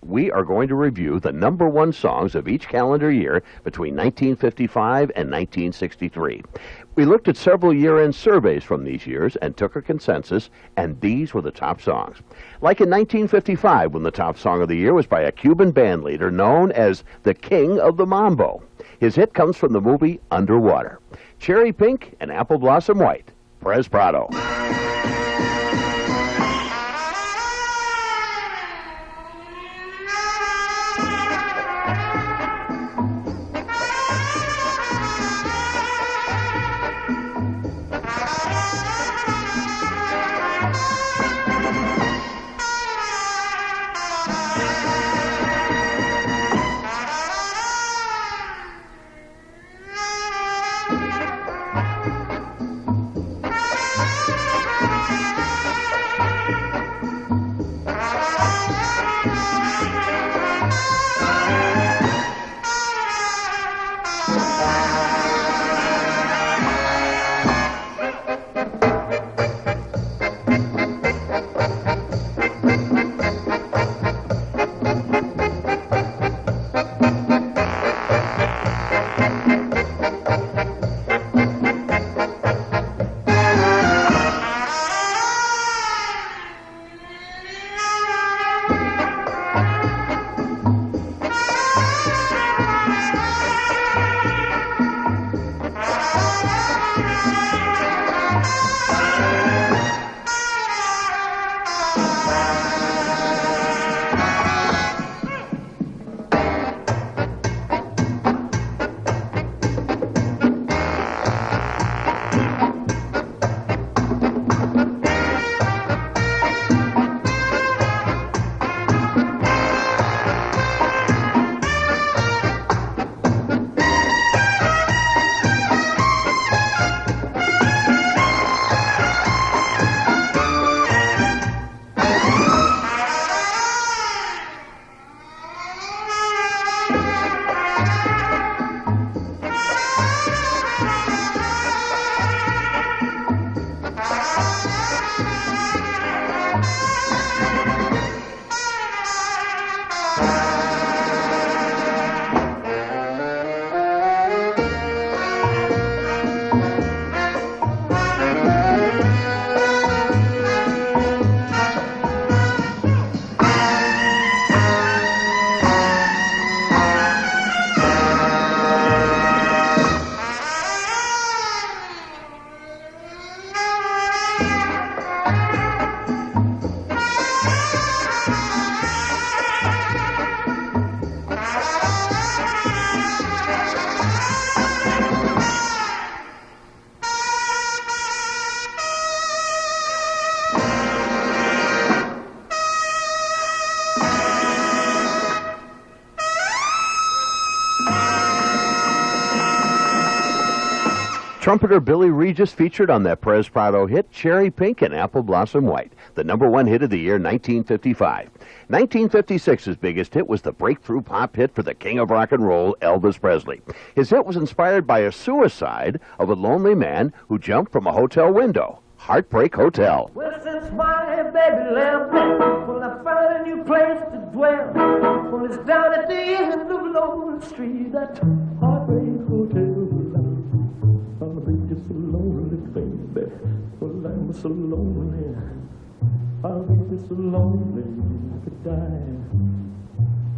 we are going to review the #1 songs of each calendar year between 1955 and 1963. We looked at several year-end surveys from these years and took a consensus, and these were the top songs. Like in 1955, when the top song of the year was by a Cuban band leader known as the King of the Mambo. His hit comes from the movie Underwater. Cherry Pink and Apple Blossom White. Perez Prado. Trumpeter Billy Regis featured on that Perez Prado hit, Cherry Pink and Apple Blossom White, the #1 hit of the year 1955. 1956's biggest hit was the breakthrough pop hit for the king of rock and roll, Elvis Presley. His hit was inspired by a suicide of a lonely man who jumped from a hotel window. Heartbreak Hotel. Well, since my baby left me, well, I found a new place to dwell. Well, it's down at the end of Lonely Street, that Heartbreak Hotel. I'll be just so lonely, baby. Well, I'm so lonely. I'll be just so lonely, I could die.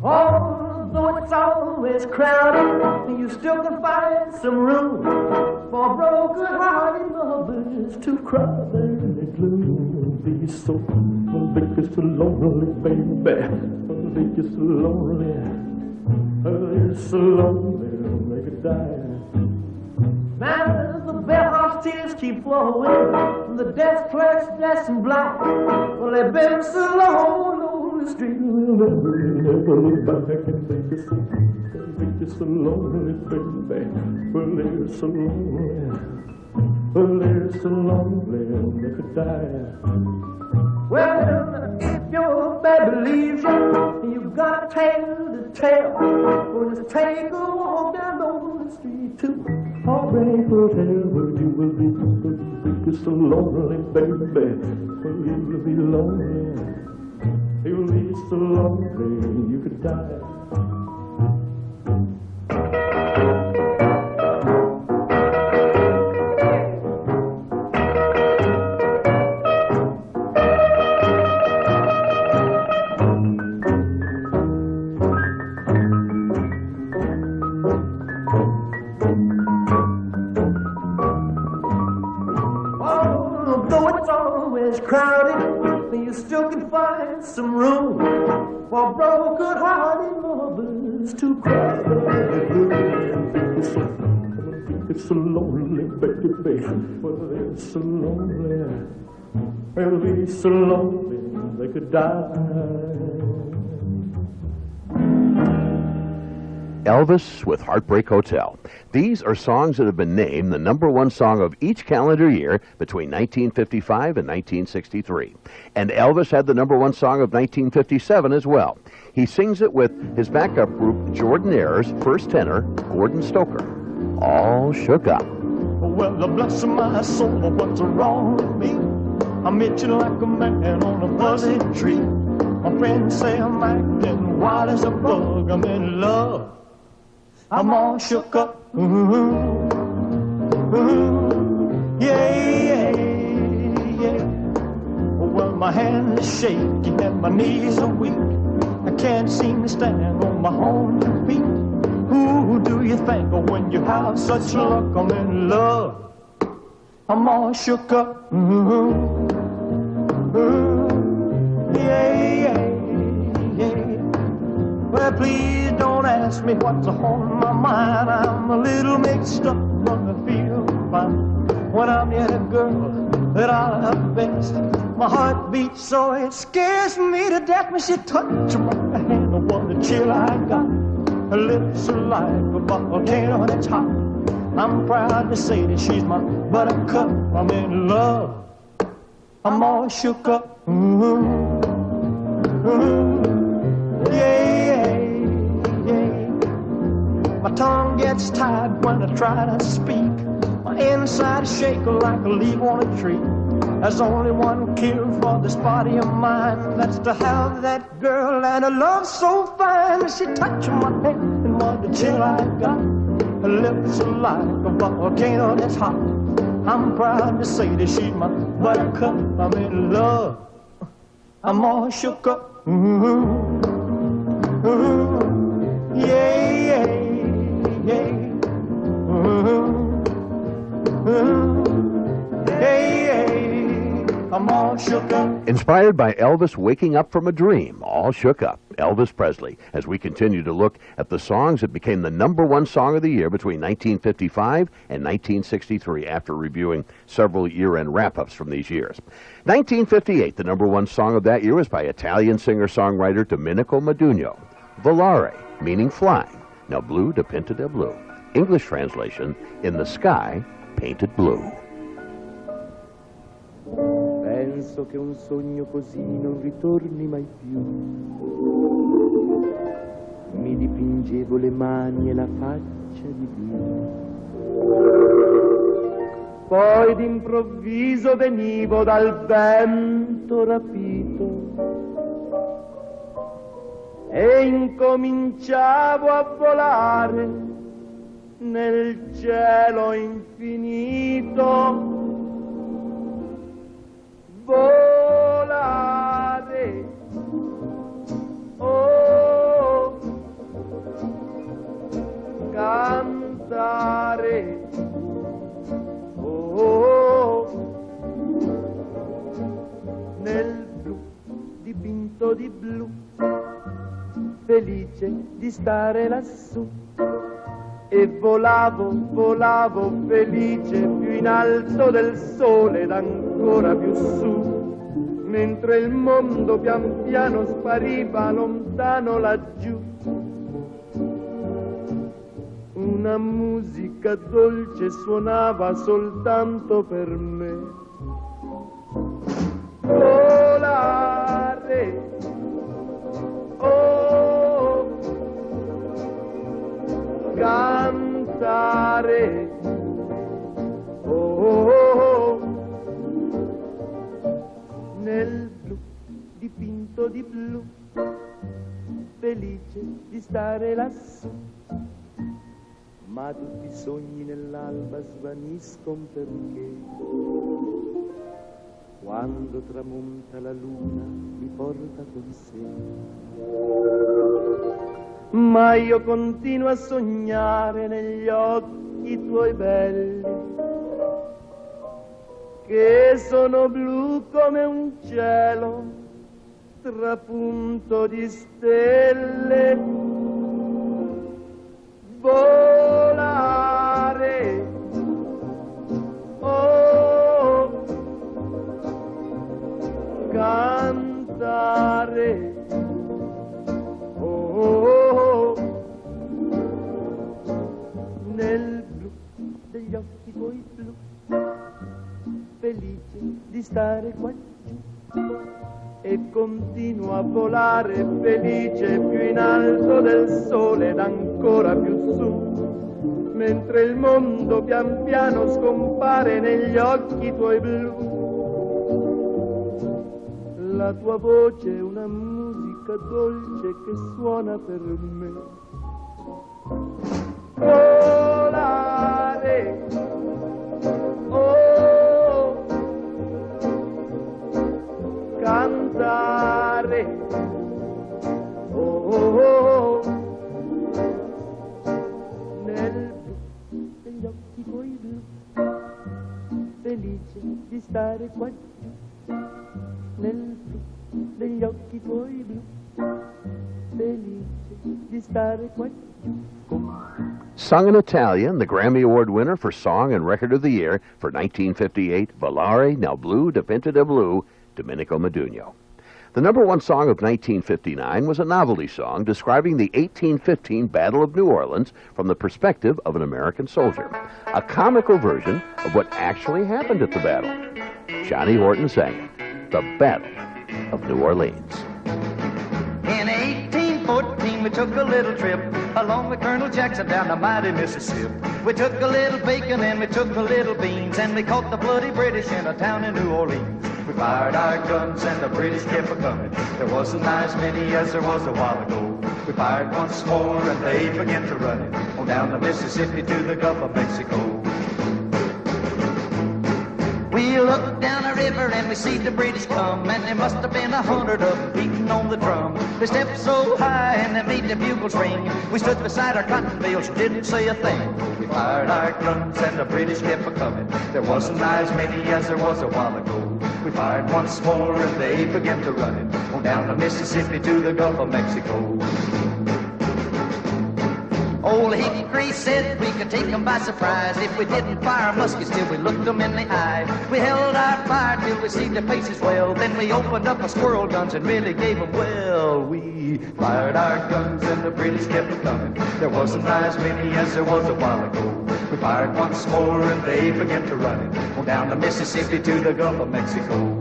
Although it's always crowded, you still can find some room for broken-hearted lovers to cry there in the gloom. Be so, I'll be just so lonely, baby. I'll be just so lonely. I'll be so lonely, I could die. Now the bellhop's tears keep flowing, the desk clerk's dressed in black. Well, they've been so long on the street, they'll never look back and think it's so lonely, baby. Well, they're so lonely. Well, they're so lonely, they could die. Well, if your baby leaves you, you've got a tale to tell. Or just take a walk down on the street to Heartbreak Hotel, where you will be so lonely, baby. Well, you will be lonely. You'll be so lonely you could die. Crowded, you still can find some room for broken-hearted lovers to cry. It's so lonely, baby. Well, it's so lonely. They'll be so lonely they could die. Elvis with Heartbreak Hotel. These are songs that have been named the #1 song of each calendar year between 1955 and 1963. And Elvis had the #1 song of 1957 as well. He sings it with his backup group, Jordanaires, first tenor, Gordon Stoker. All Shook Up. Well, bless my soul, what's wrong with me? I'm itching like a man on a fuzzy tree. My friends say I'm acting wild as a bug. I'm in love. I'm all shook up. Yeah, yeah. Well, my hands are shaky and my knees are weak. I can't seem to stand on my own two feet. Who do you think of when you have such luck? I'm in love. I'm all shook up. Yeah. Well, please don't ask me what's on my mind. I'm a little mixed up, but I feel fine when I'm near a girl that I love best. My heart beats so it scares me to death when she touches my hand. What a chill I got. Her lips are like a volcano and it's hot. I'm proud to say that she's my buttercup. I'm in love. I'm all shook up. Yeah. My tongue gets tied when I try to speak. My inside is shaking like a leaf on a tree. There's only one cure for this body of mine. That's to have that girl and a love so fine. She touched my hand and what a chill I got. Her lips are like a volcano that's hot. I'm proud to say that she's my buttercup. I'm in love. I'm all shook up. Yeah. I'm all shook up. Inspired by Elvis waking up from a dream, All Shook Up, Elvis Presley, as we continue to look at the songs that became the #1 song of the year between 1955 and 1963 after reviewing several year-end wrap-ups from these years. 1958, the #1 song of that year was by Italian singer-songwriter Domenico Modugno, Volare, meaning flying. Now Blue dipinto de blu. English translation, In the Sky Painted Blue. Penso che un sogno così non ritorni mai più. Mi dipingevo le mani e la faccia di blu. Poi d'improvviso venivo dal vento rapito e incominciavo a volare nel cielo infinito. Volare, oh, cantare, oh, nel blu dipinto di blu, felice di stare lassù. E volavo felice più in alto del sole ed ancora più su, mentre il mondo pian piano spariva lontano laggiù. Una musica dolce suonava soltanto per me. Volare, oh, cantare, nel blu dipinto di blu, felice di stare lassù. Ma tutti i sogni nell'alba svaniscono perché quando tramonta la luna mi porta con sé. Ma io continuo a sognare negli occhi tuoi belli, che sono blu come un cielo trapunto di stelle. Volare, oh, cantare, oh, nel blu degli occhi tuoi blu, felice di stare qua giù. E continuo a volare felice più in alto del sole ed ancora più su, mentre il mondo pian piano scompare negli occhi tuoi blu. La tua voce è una musica dolce che suona per me. Volare, oh, cantare, oh, nel blu degli occhi tuoi blu, felice di stare qua giù, nel blu degli occhi tuoi blu, felice di stare qua giù. Sung in Italian, the Grammy Award winner for Song and Record of the Year for 1958, Volare nel blu dipinto di blu, Domenico Modugno. The number one song of 1959 was a novelty song describing the 1815 Battle of New Orleans from the perspective of an American soldier, a comical version of what actually happened at the battle. Johnny Horton sang it, The Battle of New Orleans. In 1814, we took a little trip along with Colonel Jackson down the mighty Mississippi. We took a little bacon and we took a little beans, and we caught the bloody British in a town in New Orleans. We fired our guns and the British kept a-coming. There wasn't as many as there was a while ago. We fired once more and they began to run it on down the Mississippi to the Gulf of Mexico. We looked down the river and we see the British come, and there must have been 100 of them beating on the drum. They stepped so high and they made the bugles ring. We stood beside our cotton bales and didn't say a thing. We fired our guns and the British kept a-coming. There wasn't as many as there was a while ago. We fired once more and they began to run it on down the Mississippi to the Gulf of Mexico. Old Hickory said we could take them by surprise if we didn't fire muskets till we looked them in the eye. We held our fire till we see their faces well. Then we opened up our squirrel guns and really gave them well. We fired our guns and the British kept coming. There wasn't as many as there was a while ago. We fired once more and they began to run it on down the Mississippi to the Gulf of Mexico.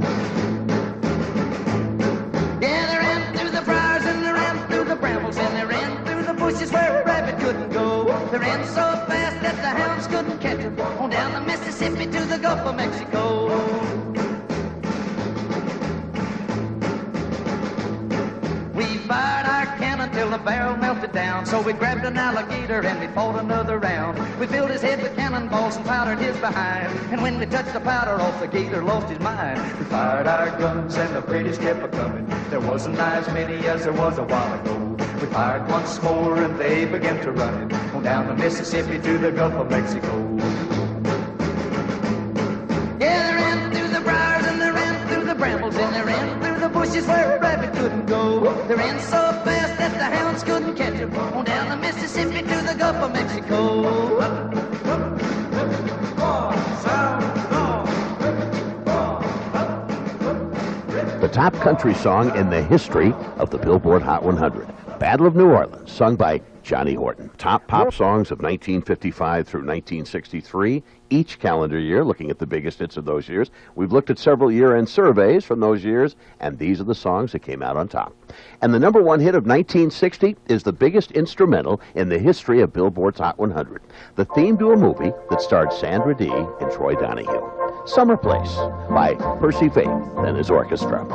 Yeah, they ran through the briars and they ran through the brambles and they ran through the bushes where a rabbit couldn't go. They ran so fast that the hounds couldn't catch them on down the Mississippi to the Gulf of Mexico. We fired our cannon till the barrel melted down, so we grabbed an alligator and we fought another round. We filled his head with cannonballs and powdered his behind, and when we touched the powder off, the gator lost his mind. We fired our guns and the British kept a-coming. There wasn't as many as there was a while ago. We fired once more and they began to run it on down the Mississippi to the Gulf of Mexico. Yeah, they ran through the briars and they ran through the brambles and they ran through the bushes where a rabbit couldn't go. They ran so fast that the hounds couldn't catch them on down the Mississippi to the Gulf of Mexico. The top country song in the history of the Billboard Hot 100, Battle of New Orleans, sung by Johnny Horton. Top pop songs of 1955 through 1963, each calendar year, looking at the biggest hits of those years. We've looked at several year-end surveys from those years, and these are the songs that came out on top. And the number one hit of 1960 is the biggest instrumental in the history of Billboard's Hot 100, the theme to a movie that starred Sandra Dee and Troy Donahue. Summer Place by Percy Faith and his orchestra.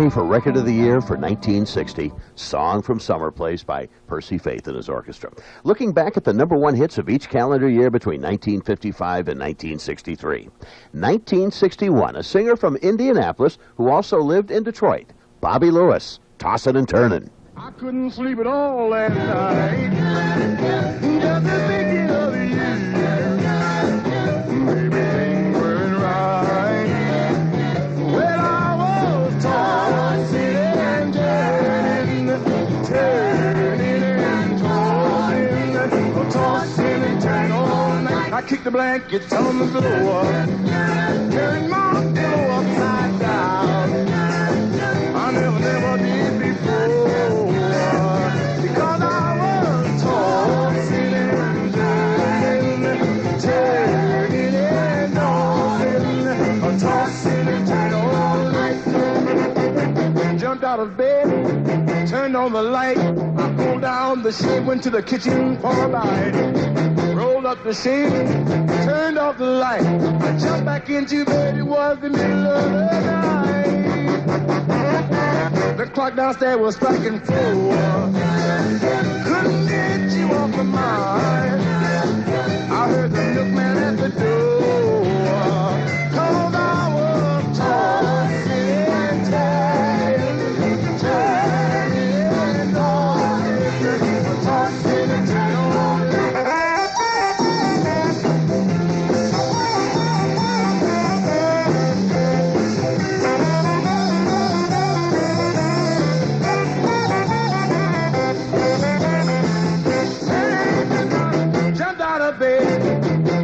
Grammy for Record of the Year for 1960, Song from Summer Place by Percy Faith and his orchestra. Looking back at the number one hits of each calendar year between 1955 and 1963. 1961, a singer from Indianapolis who also lived in Detroit, Bobby Lewis, Tossin' and Turnin'. I couldn't sleep at all last night. Just thinking of you. Baby, things weren't right. Well, I was tossing and turning and tossing and turning all night. I kicked the blankets on the floor, turned my pillow upside down. I never did before. Because I was tossing and turning and tossing and turning all night. Jumped out of bed, turned on the light. I pulled down the shade, went to the kitchen for a bite. Rolled up the shade, turned off the light. I jumped back into bed, it was the middle of the night. The clock downstairs was striking 4. Couldn't get you off my mind. I heard the milkman at the door. 'Cause I was tossing and turning, tossing and turning.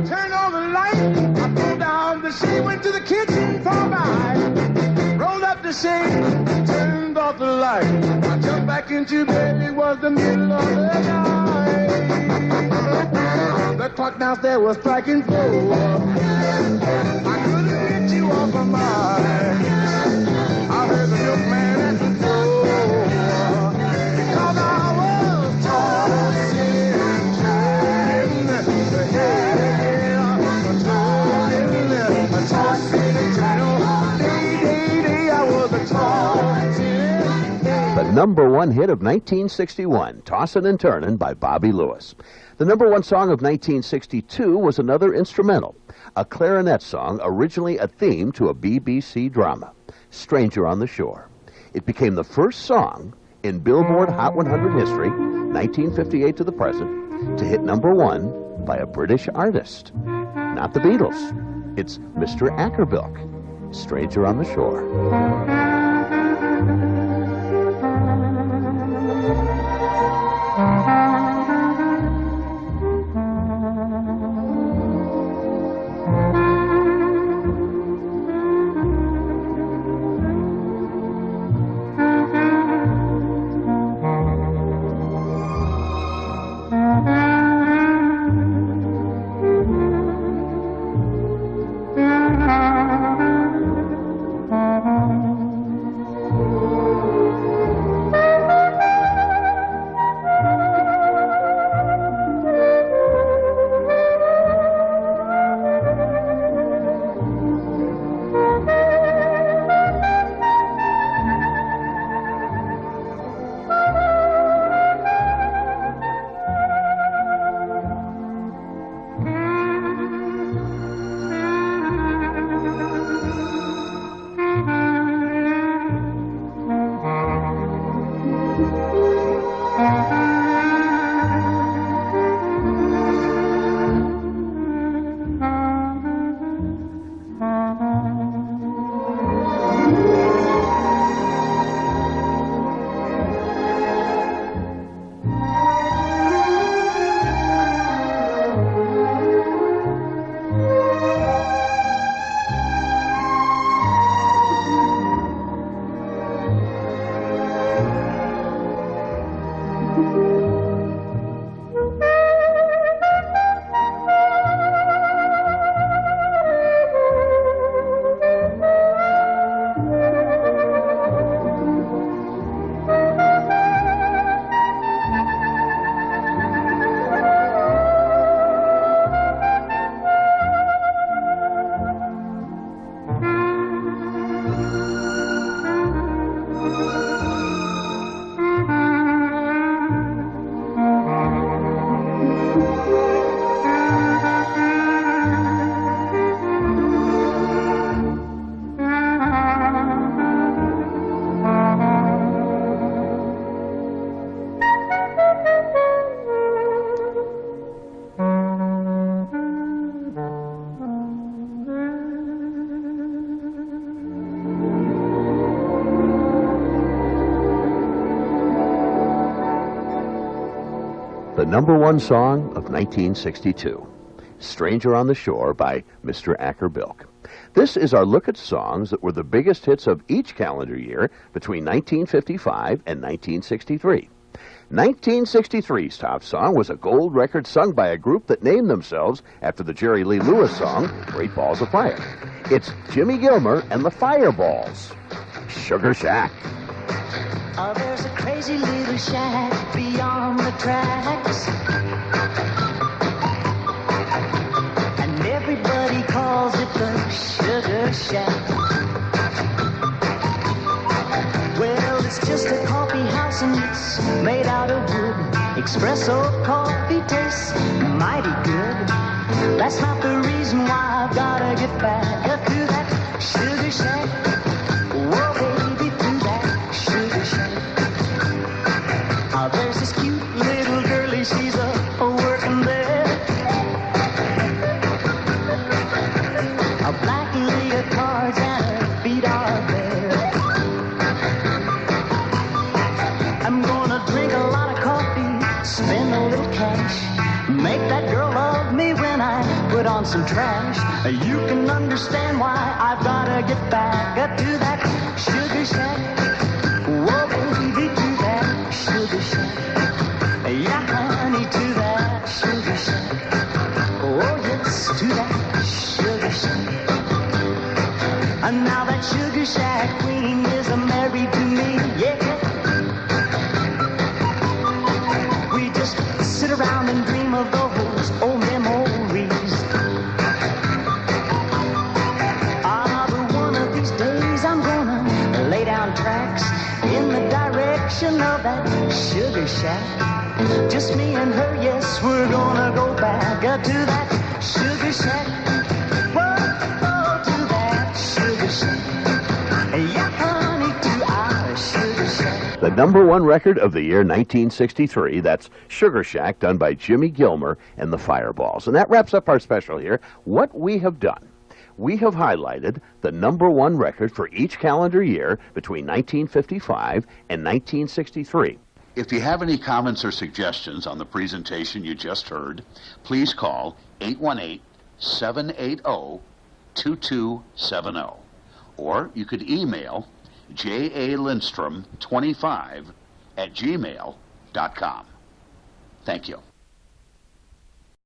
Turned on the light, I pulled down the shade, went to the kitchen for a bite. Rolled up the shade, turned off the light. I jumped back into bed, it was the middle of the night. The clock downstairs was striking 4. I couldn't get you off my mind. I heard the milkman at the door. Because I was tossing and turning. The number one hit of 1961, Tossin' and Turnin' by Bobby Lewis. The number one song of 1962 was another instrumental, a clarinet song originally a theme to a BBC drama, Stranger on the Shore. It became the first song in Billboard Hot 100 history, 1958 to the present, to hit number one by a British artist. Not the Beatles. It's Mr. Ackerbilk, Stranger on the Shore. number one song of 1962, Stranger on the Shore by Mr. Acker-Bilk. This is our look at songs that were the biggest hits of each calendar year between 1955 and 1963. 1963's top song was a gold record sung by a group that named themselves after the Jerry Lee Lewis song, Great Balls of Fire. It's Jimmy Gilmer and the Fireballs, Sugar Shack. Oh, there's a crazy little shack beyond the tracks, and everybody calls it the Sugar Shack. Well, it's just a coffee house and it's made out of wood. Espresso coffee tastes mighty good. That's not the reason why I've gotta get back up to that Sugar Shack. Whoa, baby, to that Sugar Shack. Oh, there's this cute little girlie, she's a working there. A black leotard and her feet are bare. I'm gonna drink a lot of coffee, spend a little cash, make that girl love me when I put on some trash. You can understand why I've gotta get back to that Sugar Shack. Whoa, baby, to that Sugar Shack. Yeah, honey, to that Sugar Shack. Oh, yes, to that Sugar Shack. And now that Sugar Shack queen is married to me, yeah. We just sit around and dream of those old memories. Ah, but one of these days I'm gonna lay down tracks in the direction of that Sugar Shack. Just me and her, yes, we're gonna go back to that Sugar Shack. Whoa, to that Sugar Shack. Yeah, honey, to our Sugar Shack. The number one record of the year 1963, that's Sugar Shack, done by Jimmy Gilmer and the Fireballs. And that wraps up our special here. What we have done, we have highlighted the number one record for each calendar year between 1955 and 1963. If you have any comments or suggestions on the presentation you just heard, please call 818-780-2270. Or you could email jalindstrom25@gmail.com. Thank you.